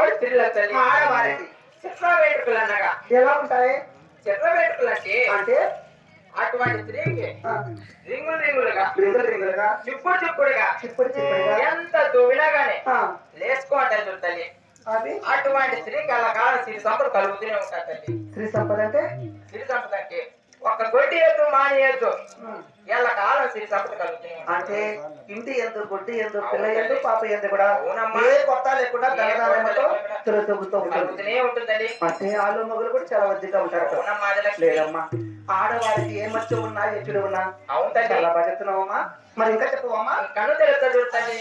బోడి పిల్లల తల్లి ఆడవారికి చిత్ర వేడుకలు అనగా ఎలా ఉంటాయి? చిత్ర వేడుకలు అంటే అటువంటి స్త్రీకి రింగులు రింగులుగా రింగులుగా చిప్పుడు చిప్పుడుగా చిప్పుడుగా ఎంత దువ్వినా గానీ లేసుకోంటాయి చూడు తల్లి. అది అటువంటి స్త్రీకి అలా కాలం సిరి సంపద కలుగుతూనే ఉంటాయి తల్లి. స్త్రీ సంపద అంటే సిరి సంపద అంటే ఒక గొడ్డి ఎద్దు మాని ఎద్దు ఎలా కాలం సిరి సంపద కలుగుతూనే ఉంటాయి. అంటే ఇంటి ఎందు గొడ్డి ఎందు పిల్ల ఎందు పాప ఎందు కూడా అవునమ్మా. ఏ కొత్త లేకుండా ధనధాన్యంతో తిరుగుతూ కలుగుతూనే ఉంటుందండి. అంటే ఆలు మగలు కూడా చాలా వద్దగా ఉంటారు. అవునమ్మా. లేదమ్మా, ఆడవారికి ఏ మచ్చ ఉన్నా ఏ చెడు ఉన్నా అవును తల్లి. చాలా బాగా చెప్తున్నావమ్మా. మరి ఇంకా చెప్పవమ్మా? కన్ను తెలుస్తా చూడండి.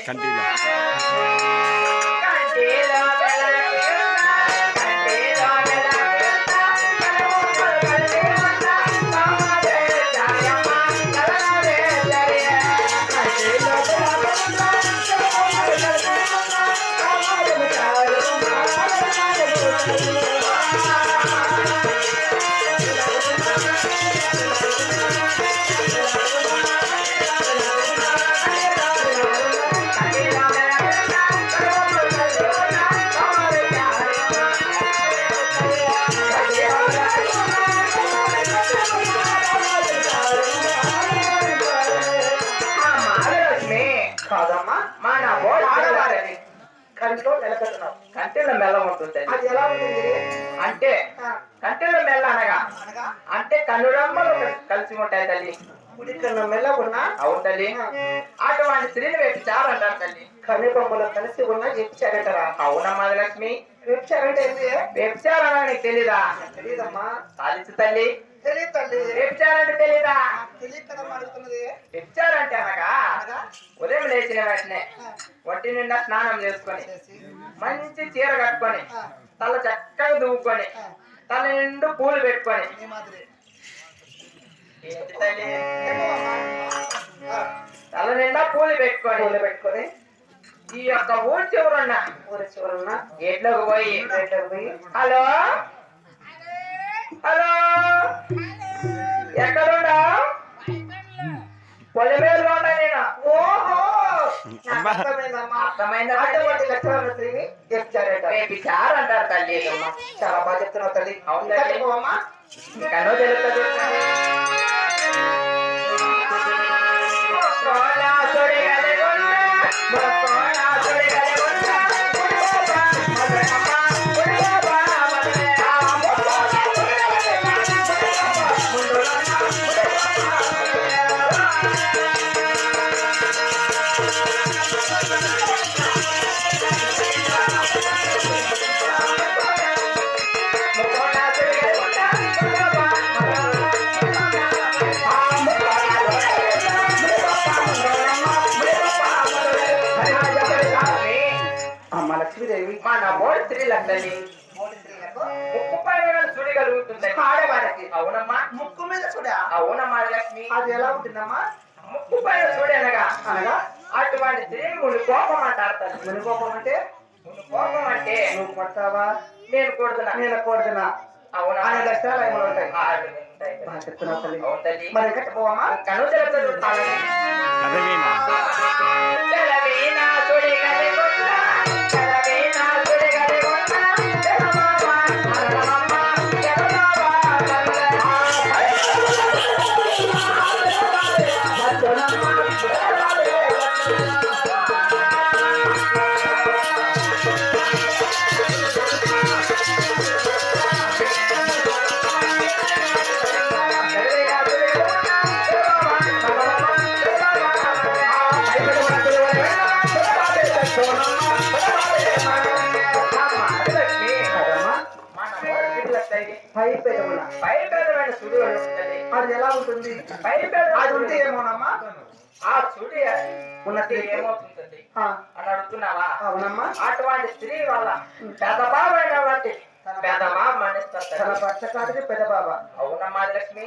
కంట్లో నిలబెడుతున్నావు. కంటెలో మెల్ల ఉంటుంది. అది ఎలా ఉంటుంది? అంటే కంటెలో మెల్ల అనగా అంటే కన్నుడమ్మలు కలిసి ఉంటాయి తల్లి. కుడి కన్ను మెల్ల ఉన్నా అవును తల్లి. అటువంటి స్త్రీని వ్యభిచారంటారు తల్లి. కన్ను బొమ్మలు కలిసి ఉన్నా వ్యభిచారంటారా? అవునమ్మా లక్ష్మి. వ్యభిచారంటే ఏంటి? వ్యభిచారం నీకు తెలీదా? తెలీదమ్మా. సాలించు తల్లి. తెలియదు తల్లి. వ్యభిచారంటే తెలీదా? తెలియదు కదమ్మా అడుగుతున్నది. వ్యభిచారంటే అనగా ఉదయం లేచిన వెంటనే ఒంటి నిండా స్నానం చేసుకొని మంచి చీర కట్టుకొని తల చక్కగా దువ్వుకొని తల నిండు పూలు పెట్టుకొని తల నిండా పూలు పెట్టుకొని ఈ యొక్క ఊరి చివరున్న గేట్లోకి పోయి హలో హలో ఎక్కడున్నా పొలిమేరులో ఉన్నా నేను. ఓహో, అర్థమైందా? అంటారు తల్లి. చాలా బాగా చెప్తున్నావు తల్లి. అవును తల్లి. కన్నో తెలుస్తుంది. లక్ష్మీదేవి మన మోడి స్త్రీలందరినీ ముక్కు పైన సుడి కలుగుతుంది ఆడవారికి. అవునమ్మా. ముక్కు మీద చూడా? అవునమ్మా లక్ష్మి. అది ఎలా ఉంటుందమ్మా? ముక్కు పైన చూడి అనగా అటువంటి స్త్రీ ముని కోపం అంటారు. ముని కోపం అంటే? ముని కోపం అంటే నువ్వు కొడతావా నేను కొడుతున్నా నేను కొడుతున్నా అవునా అనే లక్షణాలు ఏమైనా ఉంటాయి. బాగా చెప్తున్నావు తల్లి. అవును తల్లి. మరి ఎక్కడ పోవమ్మా? కను తెలుస్తుంది. అది ఎలా ఉంటుంది? అది ఉంటే ఏమోనమ్మా? ఆ సుడి ఉన్నది ఏమవుతుంది అని అడుగుతున్నావా? అవునమ్మా. అటువంటి స్త్రీ వల్ల పెద్ద బాబైన బట్టి పెద్ద బాబు మరణిస్తారు. పచ్చకాడికి పెద్ద బాబా. అవునమ్మా లక్ష్మి.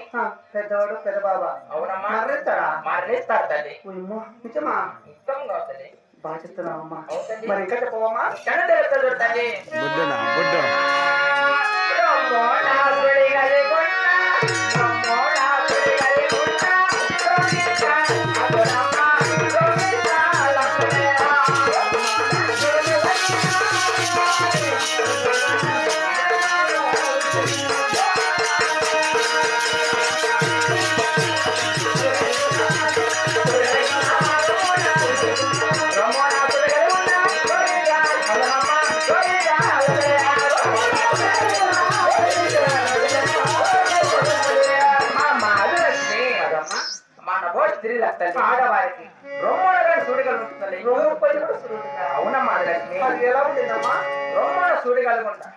పెద్దవాడు పెద్ద బాబా. అవునమ్మా. మరణిస్తాడు తల్లి. నిజమా? నిజంగా తల్లి. బాగా చెప్తున్నావమ్మా. మరి ఇంకా చెప్పవమ్మా? కన్ను తెలుస్తుంది తల్లి. తల్లి ఆడవారికి రొమ్మనగా సూడిగలు ఉంటుంది రొమ్ము పై కూడా సులువుగా. అవునమ్మా లక్ష్మి అది ఎలా ఉంటుందమ్మా? రొమ్మన సూడిగలుగుంటా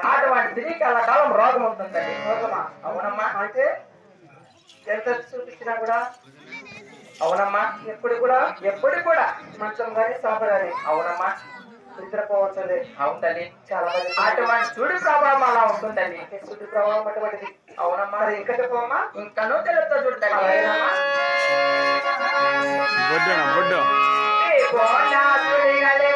అటువంటి స్త్రీకి కాలం రోగం ఉంటుందండి రోగమా? అవునమ్మా అంటే ఎంత చూపించినా కూడా అవునమ్మా ఎప్పుడు కూడా ఎప్పుడు కూడా మంచం కానీ సాపడాలి అవునమ్మా నిద్రపోవచ్చలే. అవును తల్లి చాలా మంది అటువంటి సుడి ప్రభావం అలా ఉంటుందండి శుద్ధి ప్రభావం అటువంటిది. అవునమ్మా మరి ఇంకా చెప్పమ్మా. ఇంకనూ తెలుస్తా చూడండి అలాగేనమ్మా. బొడ్డు సుడిగలే